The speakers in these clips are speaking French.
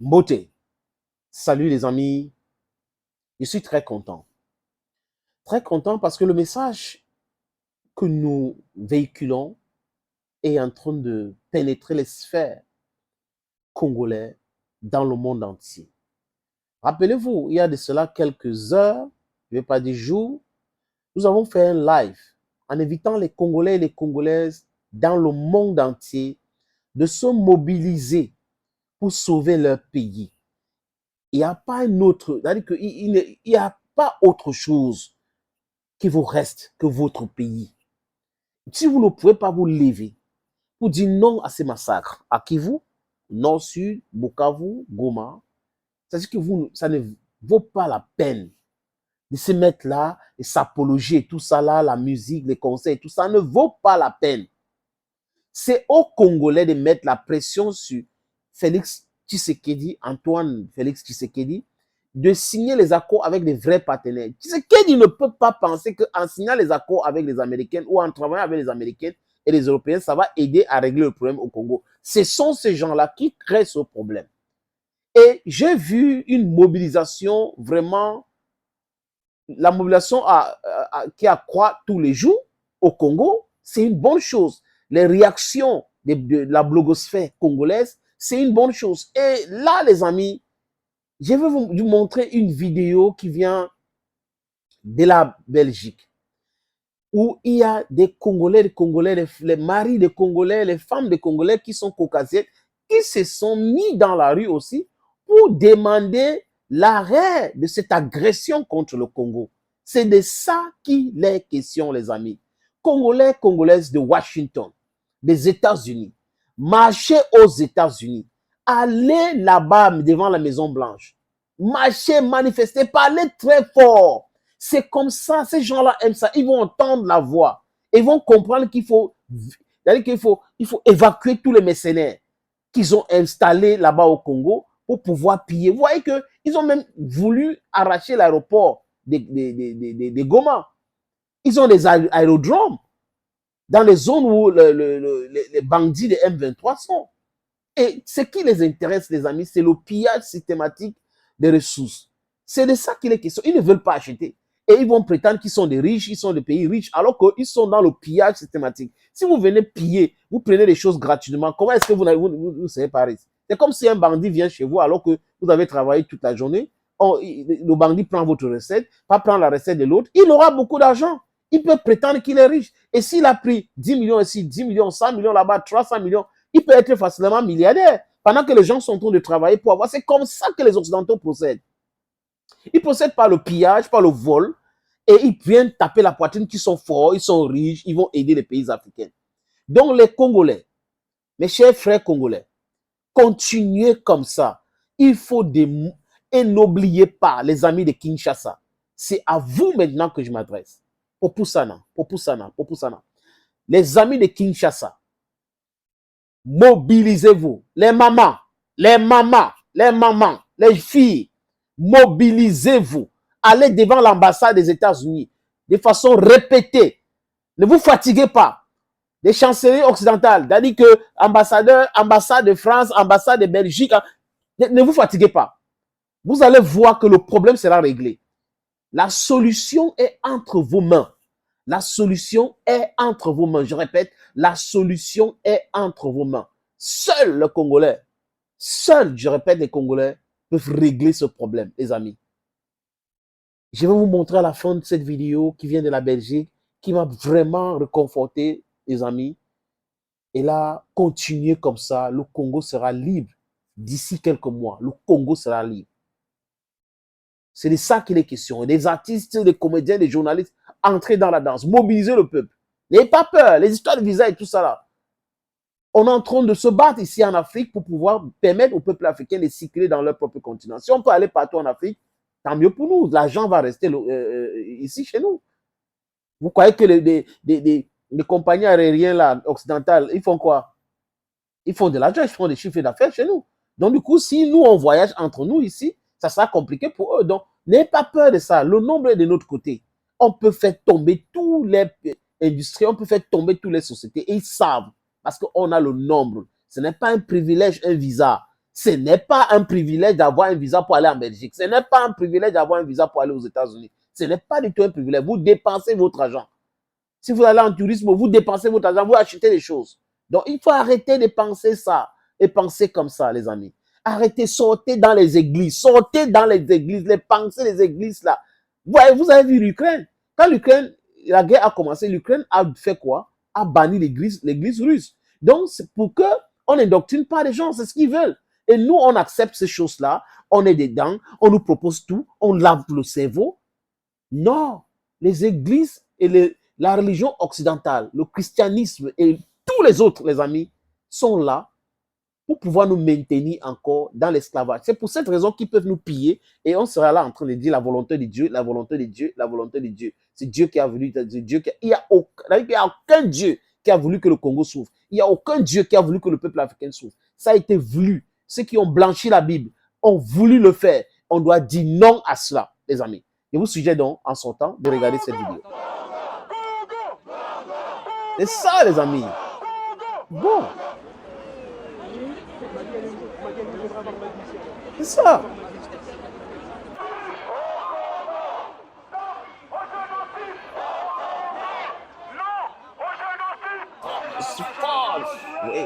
Beauté. Salut les amis. Je suis très content. Très content parce que le message que nous véhiculons est en train de pénétrer les sphères congolaises dans le monde entier. Rappelez-vous, il y a de cela quelques heures, je ne vais pas dire jours, nous avons fait un live en invitant les Congolais et les Congolaises dans le monde entier de se mobiliser pour sauver leur pays. Il n'y a pas un autre, c'est-à-dire qu'il n'y a pas autre chose qui vous reste que votre pays. Si vous ne pouvez pas vous lever pour dire non à ces massacres, à Kivu, Nord, Sud, Bukavu, Goma, c'est-à-dire que ça ne vaut pas la peine de se mettre là et s'apologer, tout ça là, la musique, les conseils, tout ça ne vaut pas la peine. C'est aux Congolais de mettre la pression sur Félix Tshisekedi, Antoine Félix Tshisekedi, de signer les accords avec des vrais partenaires. Tshisekedi ne peut pas penser qu'en signant les accords avec les Américains ou en travaillant avec les Américains et les Européens, ça va aider à régler le problème au Congo. Ce sont ces gens-là qui créent ce problème. Et j'ai vu une mobilisation vraiment, la mobilisation qui accroît tous les jours au Congo, c'est une bonne chose. Les réactions de la blogosphère congolaise, c'est une bonne chose. Et là, les amis, je vais vous montrer une vidéo qui vient de la Belgique, où il y a des Congolais, les maris des Congolais, les femmes des Congolais qui sont caucasiennes, qui se sont mis dans la rue aussi pour demander l'arrêt de cette agression contre le Congo. C'est de ça qu'il est question, les amis. Congolais, Congolaises de Washington, des États-Unis, marchez aux États-Unis, allez là-bas devant la Maison-Blanche, marchez, manifestez, parlez très fort. C'est comme ça, ces gens-là aiment ça. Ils vont entendre la voix. Ils vont comprendre qu'il faut évacuer tous les mercenaires qu'ils ont installés là-bas au Congo pour pouvoir piller. Vous voyez qu'ils ont même voulu arracher l'aéroport de Goma. Ils ont des aérodromes dans les zones où les bandits de M23 sont. Et ce qui les intéresse, les amis, c'est le pillage systématique des ressources. C'est de ça qu'il est question. Ils ne veulent pas acheter. Et ils vont prétendre qu'ils sont des riches, ils sont des pays riches, alors qu'ils sont dans le pillage systématique. Si vous venez piller, vous prenez des choses gratuitement, comment est-ce que vous savez pas riche? C'est comme si un bandit vient chez vous alors que vous avez travaillé toute la journée. Le bandit prend votre recette, pas prendre la recette de l'autre. Il aura beaucoup d'argent. Il peut prétendre qu'il est riche. Et s'il a pris 10 millions ici, 10 millions, 100 millions là-bas, 300 millions, il peut être facilement milliardaire pendant que les gens sont en train de travailler pour avoir. C'est comme ça que les Occidentaux procèdent. Ils procèdent par le pillage, par le vol, et ils viennent taper la poitrine qu'ils sont forts, ils sont riches, ils vont aider les pays africains. Donc les Congolais, mes chers frères congolais, continuez comme ça. Il faut et n'oubliez pas, les amis de Kinshasa, c'est à vous maintenant que je m'adresse. Popusana, Popusana, Popusana. Les amis de Kinshasa, mobilisez-vous. Les mamans, les mamans, les mamans, les filles, mobilisez-vous. Allez devant l'ambassade des États-Unis de façon répétée. Ne vous fatiguez pas. Les chancelleries occidentales, c'est-à-dire que ambassadeur, ambassade de France, ambassade de Belgique, ne vous fatiguez pas. Vous allez voir que le problème sera réglé. La solution est entre vos mains. La solution est entre vos mains. Je répète, la solution est entre vos mains. Seuls les Congolais, seuls, je répète, les Congolais peuvent régler ce problème, les amis. Je vais vous montrer à la fin de cette vidéo qui vient de la Belgique, qui m'a vraiment réconforté, les amis. Et là, continuez comme ça, le Congo sera libre. D'ici quelques mois, le Congo sera libre. C'est de ça qu'il est question. Des artistes, des comédiens, des journalistes, entrez dans la danse, mobilisez le peuple. N'ayez pas peur, les histoires de visa et tout ça là. On est en train de se battre ici en Afrique pour pouvoir permettre au peuple africain de circuler dans leur propre continent. Si on peut aller partout en Afrique, tant mieux pour nous. L'argent va rester ici chez nous. Vous croyez que les compagnies aériennes là, occidentales, ils font quoi? Ils font de l'argent, ils font des chiffres d'affaires chez nous. Donc du coup, si nous, on voyage entre nous ici, ça sera compliqué pour eux. Donc, n'ayez pas peur de ça. Le nombre est de notre côté. On peut faire tomber tous les industries, on peut faire tomber toutes les sociétés. Et ils savent, parce qu'on a le nombre. Ce n'est pas un privilège, un visa. Ce n'est pas un privilège d'avoir un visa pour aller en Belgique. Ce n'est pas un privilège d'avoir un visa pour aller aux États-Unis. Ce n'est pas du tout un privilège. Vous dépensez votre argent. Si vous allez en tourisme, vous dépensez votre argent, vous achetez des choses. Donc, il faut arrêter de penser ça et penser comme ça, les amis. Arrêtez, sortez dans les églises. Sortez dans les églises, les pensées des églises là. Vous avez vu l'Ukraine. Quand l'Ukraine, la guerre a commencé, l'Ukraine a fait quoi? A banni l'église russe. Donc, c'est pour que on n'indoctrine pas les gens, c'est ce qu'ils veulent. Et nous, on accepte ces choses-là, on est dedans, on nous propose tout, on lave le cerveau. Non, les églises et la religion occidentale, le christianisme et tous les autres, les amis, sont là pour pouvoir nous maintenir encore dans l'esclavage. C'est pour cette raison qu'ils peuvent nous piller et on sera là en train de dire la volonté de Dieu, la volonté de Dieu, la volonté de Dieu. C'est Dieu qui a voulu, il n'y a aucun Dieu qui a voulu que le Congo souffre. Il n'y a aucun Dieu qui a voulu que le peuple africain souffre. Ça a été voulu. Ceux qui ont blanchi la Bible ont voulu le faire. On doit dire non à cela, les amis. Je vous suggère donc, en sortant, de regarder cette vidéo. C'est ça, les amis. Bon. C'est ça. C'est false. Oui.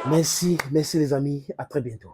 Merci les amis, à très bientôt.